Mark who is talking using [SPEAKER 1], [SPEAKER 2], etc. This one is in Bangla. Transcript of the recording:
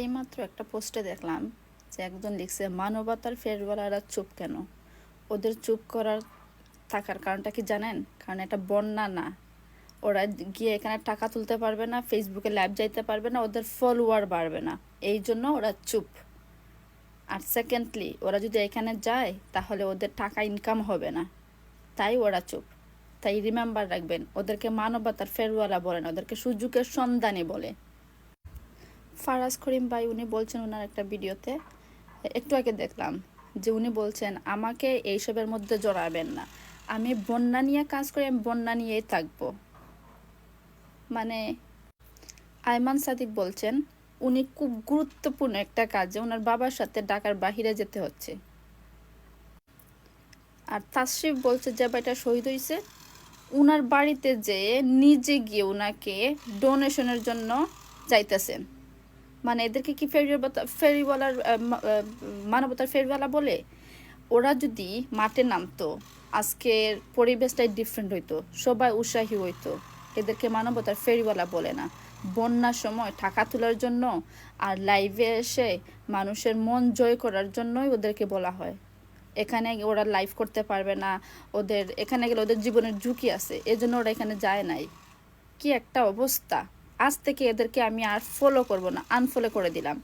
[SPEAKER 1] এইমাত্র একটা পোস্টে দেখলাম যে একজন লিখছে মানবতার ফেরিওয়ালারা চুপ কেন। ওদের চুপ করার থাকার কারণটা কি জানেন? কারণ এটা বন্যা না, ওরা গিয়ে এখানে টাকা তুলতে পারবে না, ফেসবুকে লাইভ যাইতে পারবে না, ওদের ফলোয়ার বাড়বে না, এই জন্য ওরা চুপ। আর সেকেন্ডলি, ওরা যদি এখানে যায় তাহলে ওদের টাকা ইনকাম হবে না, তাই ওরা চুপ। তাই রিমেম্বার রাখবেন, ওদেরকে মানবতার ফেরিওয়ালা বলে না, ওদেরকে সুযোগের সন্ধানী বলে। ফারাজ করিম ভাই উনি বলছেন ওনার একটা ভিডিওতে, একটু আগে দেখলাম যে উনি বলছেন আমাকে এইসবের মধ্যে জড়াবেন না, আমি বন্যা নিয়ে কাজ করি, আমি বন্যা নিয়েই থাকবো। মানে আয়মান সাদিক বলছেন উনি খুব গুরুত্বপূর্ণ একটা কাজে ওনার বাবার সাথে ঢাকার বাহিরে যেতে হচ্ছে। আর তাশরিফ বলছে যে ভাইটা শহীদ হয়েছে, উনার বাড়িতে যেয়ে নিজে গিয়ে উনাকে ডোনেশনের জন্য চাইতেছেন। মানে এদেরকে কি ফেরিওয়ালার মানবতার ফেরিওয়ালা বলে? ওরা যদি মাঠে নামতো, আজকের পরিবেশটাই ডিফারেন্ট হইতো, সবাই উৎসাহী হইতো। এদেরকে মানবতার ফেরিওয়ালা বলে না, বন্যার সময় টাকা তোলার জন্য আর লাইভে এসে মানুষের মন জয় করার জন্যই ওদেরকে বলা হয়। এখানে ওরা লাইভ করতে পারবে না, ওদের এখানে গেলে ওদের জীবনের ঝুঁকি আছে, এজন্য ওরা এখানে যায় নাই। কি একটা অবস্থা! আজ থেকে এদেরকে আমি আর ফলো করব না, আনফলো করে দিলাম।